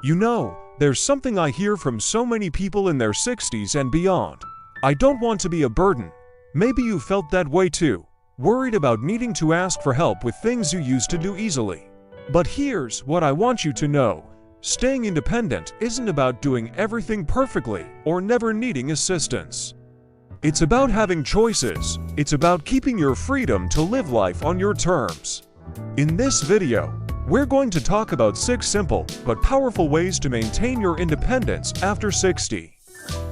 You know, there's something I hear from so many people in their 60s and beyond. I don't want to be a burden. Maybe you felt that way too, worried about needing to ask for help with things you used to do easily. But here's what I want you to know. Staying independent isn't about doing everything perfectly or never needing assistance. It's about having choices. It's about keeping your freedom to live life on your terms. In this video, we're going to talk about 6 simple but powerful ways to maintain your independence after 60.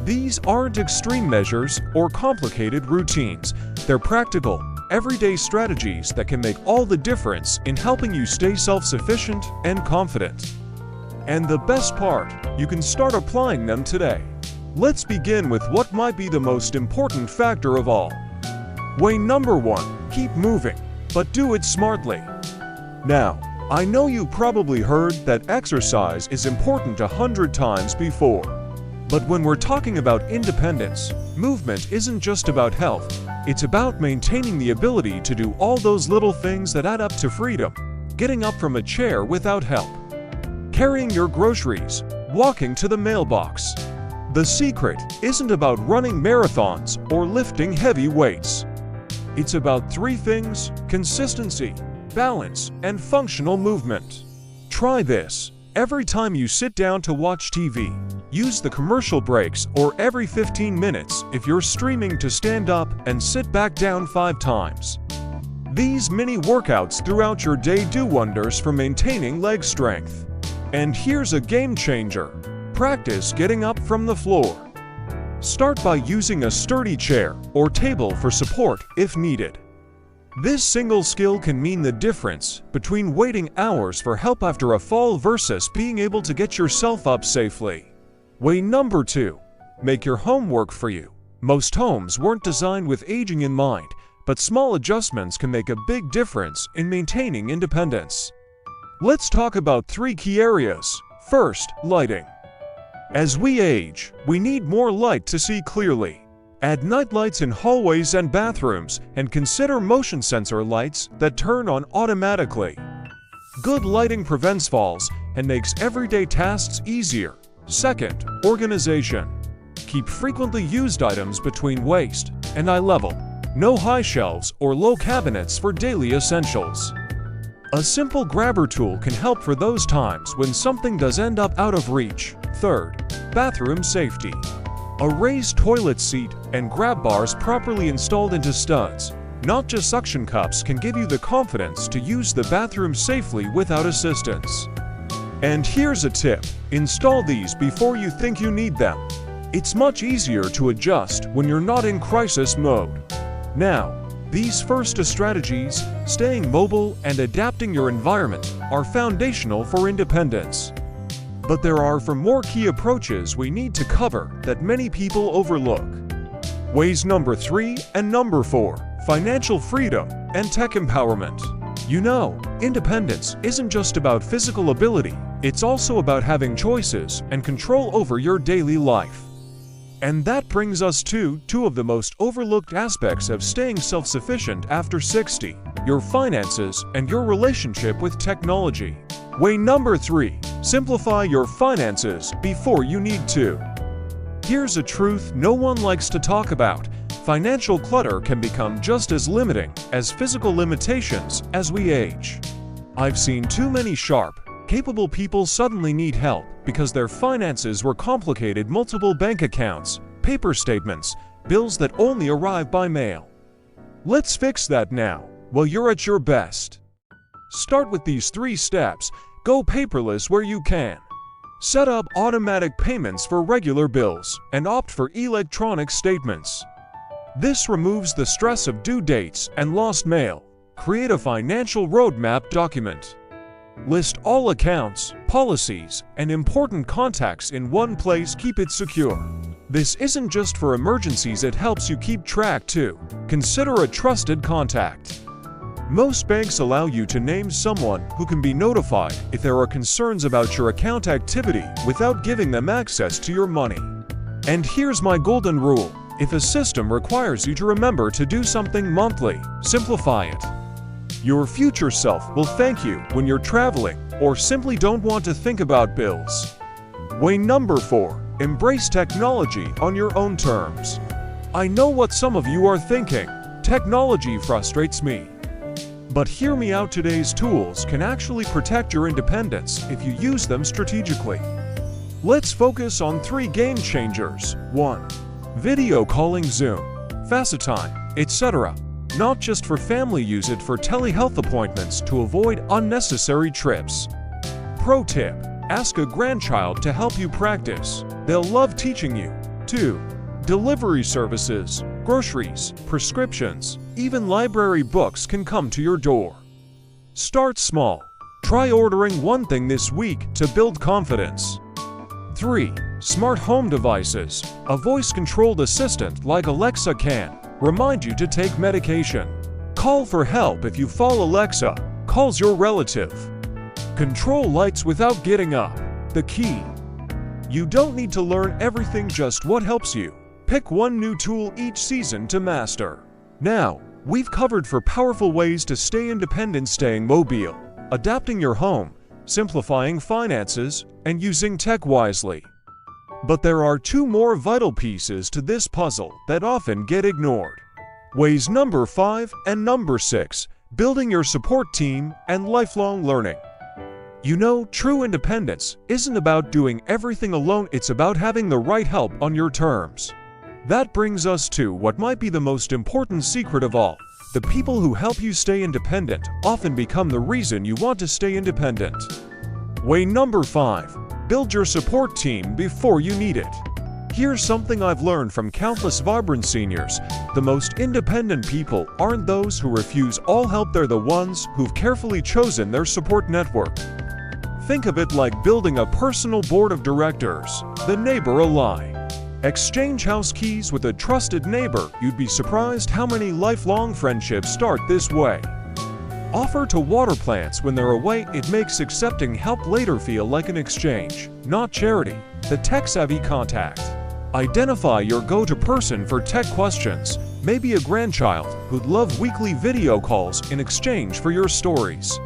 These aren't extreme measures or complicated routines. They're practical, everyday strategies that can make all the difference in helping you stay self-sufficient and confident. And the best part, you can start applying them today. Let's begin with what might be the most important factor of all. Way number 1, keep moving, but do it smartly. Now, I know you probably heard that exercise is important 100 times before. But when we're talking about independence, movement isn't just about health. It's about maintaining the ability to do all those little things that add up to freedom. Getting up from a chair without help. Carrying your groceries. Walking to the mailbox. The secret isn't about running marathons or lifting heavy weights. It's about 3 things: consistency, balance, and functional movement. Try this. Every time you sit down to watch TV, use the commercial breaks, or every 15 minutes if you're streaming to stand up and sit back down 5 times. These mini workouts throughout your day do wonders for maintaining leg strength. And here's a game changer. Practice getting up from the floor. Start by using a sturdy chair or table for support if needed. This single skill can mean the difference between waiting hours for help after a fall versus being able to get yourself up safely. Way number 2, make your home work for you. Most homes weren't designed with aging in mind, but small adjustments can make a big difference in maintaining independence. Let's talk about 3 key areas. First, lighting. As we age, we need more light to see clearly. Add night lights in hallways and bathrooms, and consider motion sensor lights that turn on automatically. Good lighting prevents falls and makes everyday tasks easier. Second, organization. Keep frequently used items between waist and eye level. No high shelves or low cabinets for daily essentials. A simple grabber tool can help for those times when something does end up out of reach. Third, bathroom safety. A raised toilet seat and grab bars properly installed into studs, not just suction cups, can give you the confidence to use the bathroom safely without assistance. And here's a tip: install these before you think you need them. It's much easier to adjust when you're not in crisis mode. Now, these first 2 strategies, staying mobile and adapting your environment, are foundational for independence. But there are 4 more key approaches we need to cover that many people overlook. Ways number 3 and number 4, financial freedom and tech empowerment. You know, independence isn't just about physical ability, it's also about having choices and control over your daily life. And that brings us to 2 of the most overlooked aspects of staying self-sufficient after 60, your finances and your relationship with technology. Way number 3, simplify your finances before you need to. Here's a truth no one likes to talk about. Financial clutter can become just as limiting as physical limitations as we age. I've seen too many sharp, capable people suddenly need help because their finances were complicated: multiple bank accounts, paper statements, bills that only arrive by mail. Let's fix that now, while you're at your best. Start with these 3 steps. Go paperless where you can. Set up automatic payments for regular bills and opt for electronic statements. This removes the stress of due dates and lost mail. Create a financial roadmap document. List all accounts, policies, and important contacts in one place. Keep it secure. This isn't just for emergencies, it helps you keep track too. Consider a trusted contact. Most banks allow you to name someone who can be notified if there are concerns about your account activity without giving them access to your money. And here's my golden rule: if a system requires you to remember to do something monthly, simplify it. Your future self will thank you when you're traveling or simply don't want to think about bills. Way number 4. Embrace technology on your own terms. I know what some of you are thinking. Technology frustrates me. But hear me out, today's tools can actually protect your independence if you use them strategically. Let's focus on 3 game changers. 1. Video calling, Zoom, FaceTime, etc. Not just for family, use it for telehealth appointments to avoid unnecessary trips. Pro tip: ask a grandchild to help you practice. They'll love teaching you. 2. Delivery services, groceries, prescriptions, even library books can come to your door. Start small. Try ordering one thing this week to build confidence. 3. Smart home devices. A voice-controlled assistant like Alexa can remind you to take medication. Call for help if you fall. Alexa calls your relative. Control lights without getting up. The key: you don't need to learn everything, just what helps you. Pick one new tool each season to master. Now, we've covered 4 powerful ways to stay independent: staying mobile, adapting your home, simplifying finances, and using tech wisely. But there are 2 more vital pieces to this puzzle that often get ignored. Ways number 5 and number 6. Building your support team and lifelong learning. You know, true independence isn't about doing everything alone, it's about having the right help on your terms. That brings us to what might be the most important secret of all. The people who help you stay independent often become the reason you want to stay independent. Way number 5. Build your support team before you need it. Here's something I've learned from countless vibrant seniors. The most independent people aren't those who refuse all help, they're the ones who've carefully chosen their support network. Think of it like building a personal board of directors. The neighbor a lie. Exchange house keys with a trusted neighbor. You'd be surprised how many lifelong friendships start this way. Offer to water plants when they're away. It makes accepting help later feel like an exchange, not charity. The tech-savvy contact. Identify your go-to person for tech questions. Maybe a grandchild who'd love weekly video calls in exchange for your stories.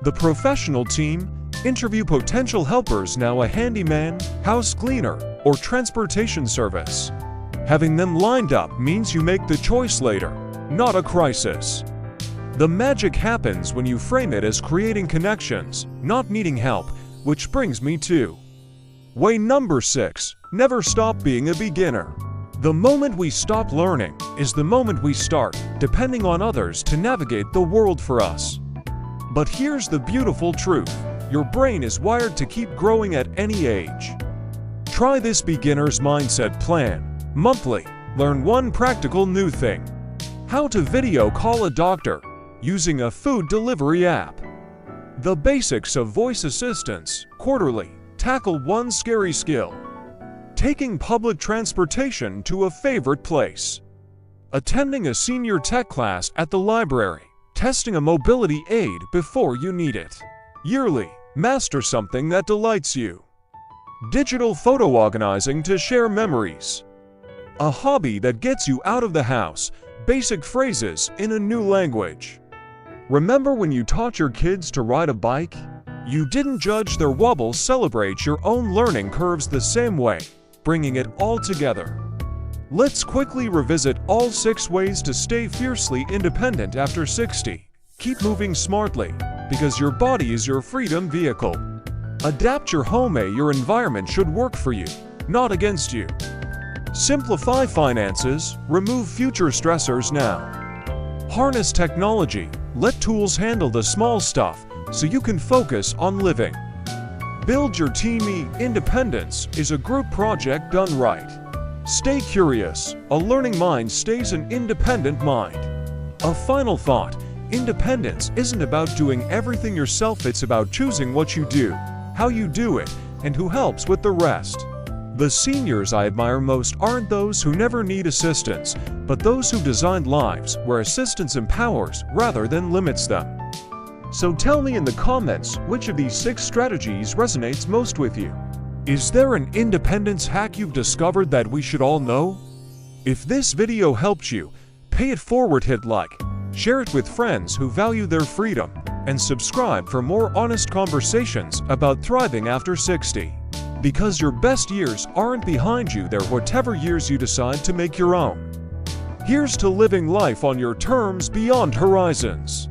The professional team. Interview potential helpers now, a handyman, house cleaner, or transportation service. Having them lined up means you make the choice later, not a crisis. The magic happens when you frame it as creating connections, not needing help, which brings me to way number 6. Never stop being a beginner. The moment we stop learning is the moment we start depending on others to navigate the world for us. But here's the beautiful truth. Your brain is wired to keep growing at any age. Try this beginner's mindset plan. Monthly, learn one practical new thing. How to video call a doctor using a food delivery app. The basics of voice assistance. Quarterly, tackle one scary skill. Taking public transportation to a favorite place. Attending a senior tech class at the library. Testing a mobility aid before you need it. Yearly, master something that delights you. Digital photo organizing to share memories. A hobby that gets you out of the house. Basic phrases in a new language. Remember when you taught your kids to ride a bike? You didn't judge their wobbles, celebrate your own learning curves the same way, bringing it all together. Let's quickly revisit all 6 ways to stay fiercely independent after 60. Keep moving smartly, because your body is your freedom vehicle. Adapt your home. Your environment should work for you, not against you. Simplify finances. Remove future stressors now. Harness technology. Let tools handle the small stuff so you can focus on living. Build your team. Independence is a group project done right. Stay curious. A learning mind stays an independent mind. A final thought. Independence isn't about doing everything yourself, it's about choosing what you do, how you do it, and who helps with the rest. The seniors I admire most aren't those who never need assistance, but those who designed lives where assistance empowers rather than limits them. So tell me in the comments which of these 6 strategies resonates most with you. Is there an independence hack you've discovered that we should all know? If this video helped you, pay it forward, hit like, share it with friends who value their freedom, and subscribe for more honest conversations about thriving after 60. Because your best years aren't behind you, they're whatever years you decide to make your own. Here's to living life on your terms beyond horizons.